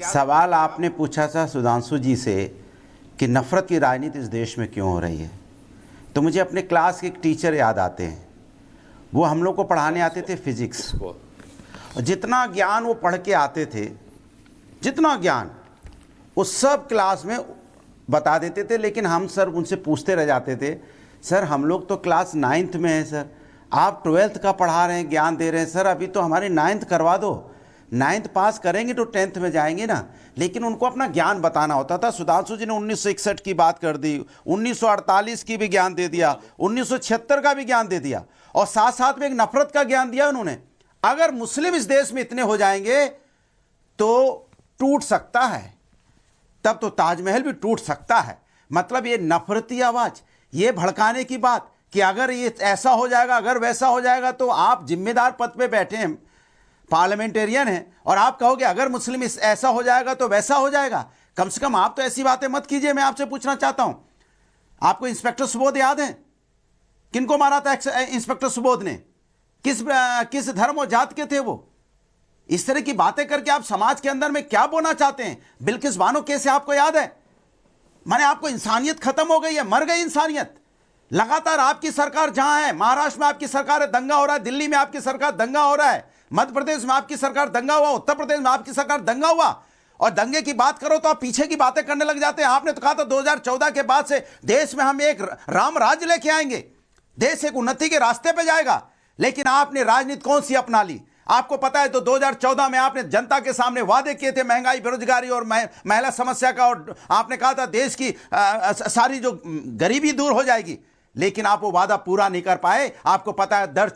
सवाल आपने पूछा था सुधांशु जी से कि नफरत की राजनीति इस देश में क्यों हो रही है, तो मुझे अपने क्लास के एक टीचर याद आते हैं। वो हम लोग को पढ़ाने आते थे फिजिक्स। जितना ज्ञान वो पढ़ के आते थे, जितना ज्ञान वो सब क्लास में बता देते थे, लेकिन हम सर उनसे पूछते रह जाते थे, सर हम लोग तो क्लास 9th में हैं सर, आप 12th का पढ़ा रहे हैं, ज्ञान दे रहे हैं, सर अभी तो हमारी 9th करवा दो, 9th पास करेंगे तो 10th में जाएंगे ना। लेकिन उनको अपना ज्ञान बताना होता था। सुधांशु जी ने 1961 की बात कर दी, 1948 की भी ज्ञान दे दिया, 1976 का भी ज्ञान दे दिया, और साथ साथ में एक नफरत का ज्ञान दिया उन्होंने। अगर मुस्लिम इस देश में इतने हो जाएंगे तो टूट सकता है, तब तो ताजमहल भी टूट सकता है। मतलब ये नफरती आवाज, ये भड़काने की बात कि अगर ये ऐसा हो जाएगा, अगर वैसा हो जाएगा, तो आप जिम्मेदार पद पे बैठे हैं, पार्लियामेंटेरियन हैं, और आप कहोगे अगर मुस्लिम ऐसा हो जाएगा तो वैसा हो जाएगा। कम से कम आप तो ऐसी बातें मत कीजिए। मैं आपसे पूछना चाहता हूं, आपको इंस्पेक्टर सुबोध याद है? किनको मारा था इंस्पेक्टर सुबोध ने? किस धर्म और जात के थे वो? इस तरह की बातें करके आप समाज के अंदर में क्या बोलना चाहते हैं? बिल्किस बानो केस आपको याद है? माने आपको इंसानियत खत्म हो गई है, मर गई इंसानियत। लगातार आपकी सरकार जहां है, महाराष्ट्र में आपकी सरकार है, दंगा हो रहा है, दिल्ली में आपकी सरकार दंगा हो रहा है, मध्य प्रदेश में आपकी सरकार दंगा हुआ, उत्तर प्रदेश में आपकी सरकार दंगा हुआ, और दंगे की बात करो तो आप पीछे की बातें करने लग जाते हैं। आपने तो कहा था 2014 के बाद से देश में हम एक राम राज्य लेके आएंगे, देश एक उन्नति के रास्ते पे जाएगा। लेकिन आपने राजनीति कौन सी अपना ली? आपको पता है तो 2014 में आपने जनता के सामने वादे किए थे महंगाई, बेरोजगारी और महिला समस्या का, और आपने कहा था देश की सारी जो गरीबी दूर हो जाएगी, लेकिन आप वो वादा पूरा नहीं कर पाए। आपको पता है दर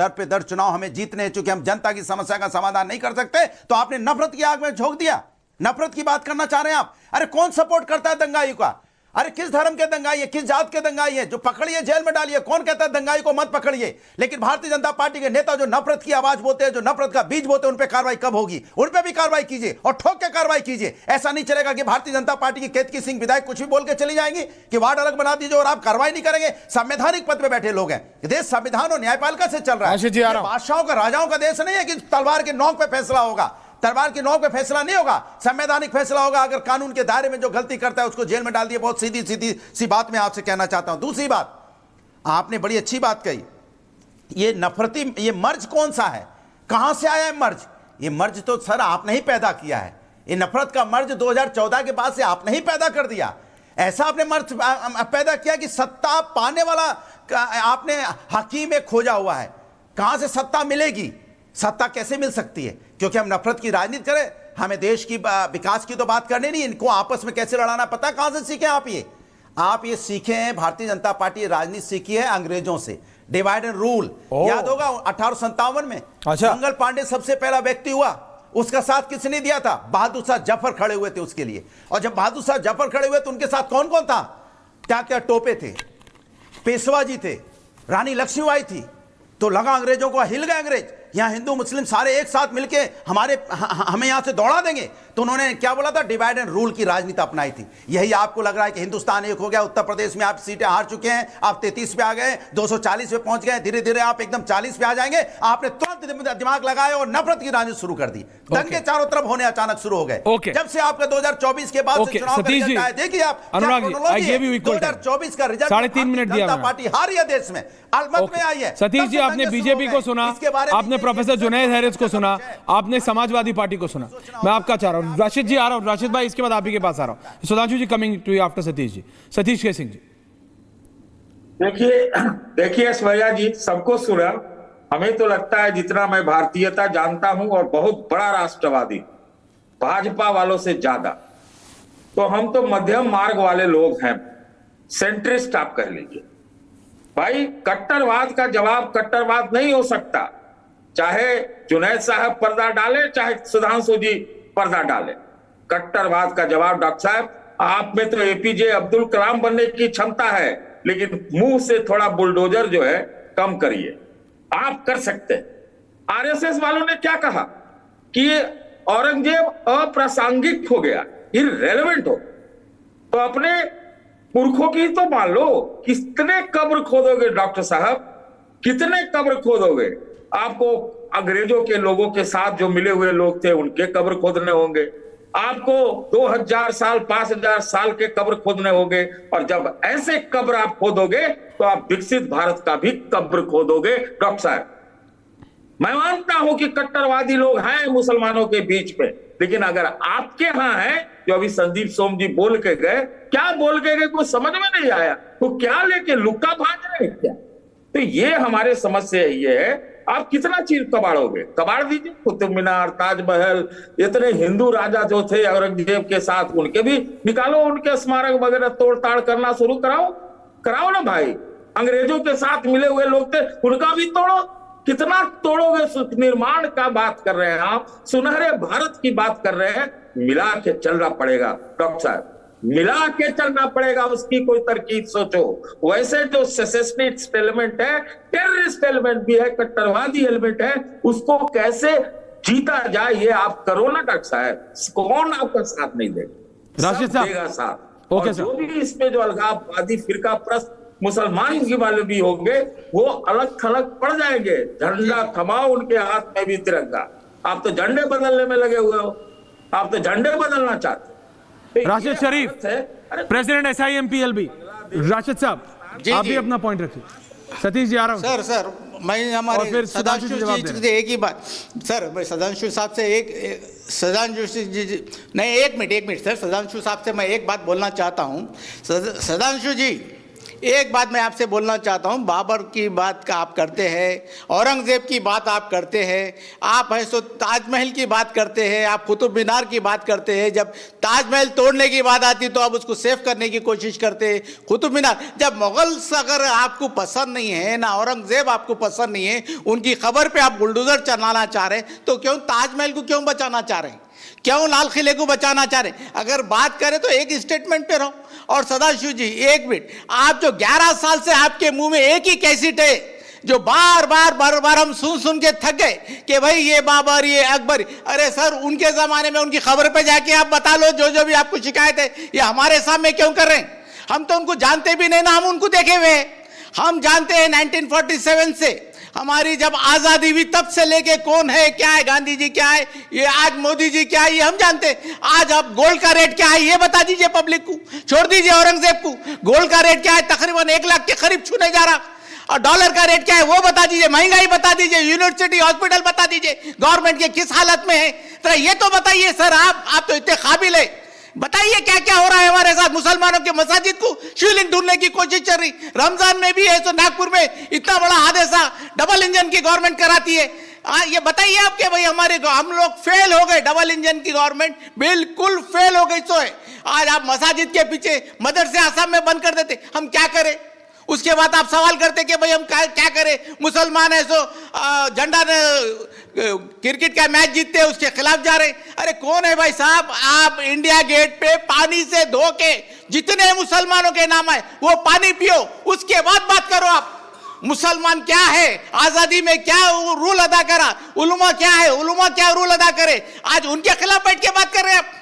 पे दर चुनाव हमें जीतने हैं, चूंकि हम जनता की समस्या का समाधान नहीं कर सकते, तो आपने नफरत की आग में झोंक दिया। नफरत की बात करना चाह रहे हैं आप? अरे कौन सपोर्ट करता है दंगाई का? अरे किस धर्म के दंगाई है, किस जात के दंगाई है? जो पकड़िए जेल में डालिए। कौन कहता है दंगाई को मत पकड़िए? लेकिन भारतीय जनता पार्टी के नेता जो नफरत की आवाज बोलते हैं, जो नफरत का बीज बोलते हैं, उन पे कार्रवाई कब होगी? उन पे भी कार्रवाई कीजिए और ठोक के कार्रवाई कीजिए। ऐसा नहीं चलेगा कि भारतीय जनता पार्टी की केतकी सिंह विधायक कुछ भी बोल के चली जाएंगी कि वार्ड अलग बना दीजिए और आप कार्रवाई नहीं करेंगे। संवैधानिक पद पे बैठे लोग हैं, देश संविधान और न्यायपालिका से चल रहा है। बादशाहों का, राजाओं का देश नहीं है कि तलवार के नोक पे फैसला होगा। तलवार की नोक पे फैसला नहीं होगा, संवैधानिक फैसला होगा। अगर कानून के दायरे में जो गलती करता है उसको जेल में डाल दिया। बहुत सीधी सी बात मैं आपसे कहना चाहता हूं। दूसरी बात, आपने बड़ी अच्छी बात कही, ये नफरती, ये मर्ज कौन सा है? कहां से आया है मर्ज? ये मर्ज तो सर आपने ही पैदा किया है। ये नफरत का मर्ज 2014 के बाद से आपने ही पैदा कर दिया। ऐसा आपने मर्ज पैदा किया कि सत्ता पाने वाला आपने हकीम में खोजा हुआ है। कहां से सत्ता मिलेगी? सत्ता कैसे मिल सकती है? क्योंकि हम नफरत की राजनीति करें। हमें देश की विकास की तो बात करनी नहीं, इनको आपस में कैसे लड़ाना पता कहां से सीखे आप ये सीखे हैं। भारतीय जनता पार्टी राजनीति सीखी है अंग्रेजों से, डिवाइड एंड रूल। याद होगा 1857 में मंगल पांडे सबसे पहला व्यक्ति हुआ। उसका साथ किसने दिया था? बहादुर शाह जफर खड़े हुए थे उसके लिए। और जब बहादुर शाह जफर खड़े हुए तो उनके साथ कौन कौन था? क्या टोपे थे, पेशवा जी थे, रानी लक्ष्मीबाई थी। तो लगा अंग्रेजों को, हिल गए अंग्रेज। यहां हिंदू मुस्लिम सारे एक साथ मिलके हमें यहां से दौड़ा देंगे। तो उन्होंने क्या बोला था? डिवाइड एंड रूल की राजनीति अपनाई थी। यही आपको लग रहा है कि हिंदुस्तान एक हो गया। उत्तर प्रदेश में आप सीटें हार चुके हैं, आप 33 पे आ गए, 240 पे पहुंच गए, धीरे धीरे आप एकदम 40 पे आ जाएंगे। आपने तुरंत दिमाग लगाया और नफरत की राजनीति शुरू कर दी। दंगे चारों तरफ होने अचानक शुरू हो गए। जब से आपका 2024 के बाद से चुनाव का रिजल्ट आया, देखिए आप 2024 का रिजल्ट, 3.5 मिनट दिया। जनता पार्टी हारी है देश में, अलमत में आई है। सतीश जी, आपने बीजेपी को सुना, आपने प्रोफेसर जुनैद हैरिस को सुना, आपने समाजवादी पार्टी को सुना। मैं आपका चाह रहा हूं, राशिद जी आ रहा हूं। राशिद भाई, इसके बाद आप ही के पास आ रहा हूं। Sudhanshu ji coming to you after Satish ji. Satish K Singh जी, देखिए स्वैया जी, सबको सुना। हमें तो लगता है जितना मैं भारतीयता जानता हूं और बहुत बड़ा राष्ट्रवादी, भाजपा वालों से ज्यादा, तो हम तो मध्यम मार्ग वाले लोग हैं, सेंट्रिस्ट आप कह लीजिए। भाई, कट्टरवाद का जवाब कट्टरवाद नहीं हो सकता। चाहे जुनैद साहब पर्दा डाले, चाहे सुधांशु जी पर्दा डाले, कट्टरवाद का जवाब, डॉक्टर साहब आप में तो एपीजे अब्दुल कलाम बनने की क्षमता है, लेकिन मुंह से थोड़ा बुलडोजर जो है कम करिए, आप कर सकते हैं। आरएसएस वालों ने क्या कहा कि ये औरंगजेब अप्रासंगिक हो गया, इररेलेवेंट हो, तो अपने पुरखों की तो मान लो। कितने कब्र खोदोगे डॉक्टर साहब, कितने कब्र खोदोगे? आपको अंग्रेजों के लोगों के साथ जो मिले हुए लोग थे उनके कब्र खोदने होंगे, आपको 2000 साल 5000 साल के कब्र खोदने होंगे, और जब ऐसे कब्र आप खोदोगे तो आप विकसित भारत का भी कब्र खोदोगे। डॉक्टर साहब, मैं मानता हूं कि कट्टरवादी लोग हैं मुसलमानों के बीच में, लेकिन अगर आपके यहां है, जो अभी संदीप सोम जी बोल के गए, क्या बोल के गए कुछ समझ में नहीं आया, तो क्या लेके लुक्का भाग रहे हैं क्या? तो ये हमारे समस्या ये है, आप कितना चीज कबाड़ोगे? कबाड़ दीजिए, कुतुब मीनार, ताजमहल, इतने हिंदू राजा जो थे औरंगजेब के साथ, उनके भी निकालो, उनके स्मारक वगैरह तोड़ ताड़ करना शुरू कराओ ना भाई। अंग्रेजों के साथ मिले हुए लोग थे, उनका भी तोड़ो। कितना तोड़ोगे? सुख निर्माण का बात कर रहे हैं आप, सुनहरे भारत की बात कर रहे हैं। मिला के चलना पड़ेगा डॉक्टर साहब, मिला के चलना पड़ेगा, उसकी कोई तरकीब सोचो। वैसे जो सेसेशनिस्ट एलिमेंट है, टेररिस्ट एलिमेंट भी है, कट्टरवादी एलिमेंट है, उसको कैसे जीता जाए ये आप करो ना डॉक्टर साहब। कौन आपका साथ नहीं देगा? राशिद साहब देगा साथ। ओके और सर, जो भी इसमें जो अलगाववादी फिरका प्रस्त मुसलमान की वाले भी होंगे, वो अलग थलग पड़ जाएंगे। झंडा थमाओ, उनके हाथ में भी तिरंगा। आप तो झंडे बदलने में लगे हुए हो, आप तो झंडे बदलना चाहते। राशिद शरीफ, प्रेसिडेंट SIMPLB, राशिद साहब आप भी अपना पॉइंट रखिए। सतीश जी आ रहा हूं। सर मैं हमारे फिर सुधांशु जी जवाब दे रहे हैं। एक ही बात सर, मैं सुधांशु साहब से सुधांशु जी नहीं, एक मिनट सर, सुधांशु साहब से मैं एक बात बोलना चाहता हूं। सुधांशु जी, एक बात मैं आपसे बोलना चाहता हूं। बाबर की बात का आप करते हैं, औरंगजेब की बात आप करते हैं, आप है सो ताजमहल की बात करते हैं, आप कुतुब मीनार की बात करते हैं। जब ताजमहल तोड़ने की बात आती तो आप उसको सेव करने की कोशिश करते हैं। कुतुब मीनार, जब मुगल्स अगर आपको पसंद नहीं है ना, औरंगजेब आपको पसंद नहीं है, उनकी खबर पे आप बुलडोजर चलाना चाह रहे हैं, तो क्यों ताजमहल को क्यों बचाना चाह रहे हैं? क्यों लाल किले को बचाना चाह रहे हैं? अगर बात करें तो एक स्टेटमेंट पे रहो। और सदाशिव जी एक मिनट, आप जो 11 साल से आपके मुंह में एक ही कैसेट है, जो बार बार हम सुन के थक गए कि भाई ये बाबर, ये अकबर। अरे सर, उनके जमाने में उनकी खबर पे जाके आप बता लो जो भी आपको शिकायत है, ये हमारे सामने क्यों कर रहे हैं? हम तो उनको जानते भी नहीं ना, हम उनको देखे हुए हैं। हम जानते हैं 1947 से हमारी जब आजादी हुई तब से लेके कौन है, क्या है, गांधी जी क्या है, ये आज मोदी जी क्या है, ये हम जानते हैं। आज अब गोल्ड का रेट क्या है ये बता दीजिए पब्लिक को, छोड़ दीजिए औरंगजेब को। गोल्ड का रेट क्या है? तकरीबन 1 लाख के करीब छूने जा रहा। और डॉलर का रेट क्या है वो बता दीजिए, महंगाई बता दीजिए, यूनिवर्सिटी हॉस्पिटल बता दीजिए, गवर्नमेंट के किस हालत में है, तो ये तो बताइए सर। आप तो इतने काबिल है, बताइए क्या क्या हो रहा है हमारे साथ। मुसलमानों के मसाजिद को शिवलिंग ढूंढने की कोशिश चल रही। रमजान में भी है तो नागपुर में इतना बड़ा हादसा डबल इंजन की गवर्नमेंट कराती है। ये बताइए आपके भाई हम लोग फेल हो गए। डबल इंजन की गवर्नमेंट बिल्कुल फेल हो गई। तो है आज आप मसाजिद के पीछे मदरसे आसाम में बंद कर देते, हम क्या करें? उसके बाद आप सवाल करते कि भाई हम क्या करें? मुसलमान है सो झंडा क्रिकेट का मैच जीतते हैं उसके खिलाफ जा रहे। अरे कौन है भाई साहब? आप इंडिया गेट पे पानी से धो के जितने मुसलमानों के नाम है वो पानी पियो, उसके बाद बात करो। आप मुसलमान क्या है, आजादी में क्या रूल अदा करा, उलमा क्या है, उलमा क्या रूल अदा करे, आज उनके खिलाफ बैठ के बात कर रहे हैं आप।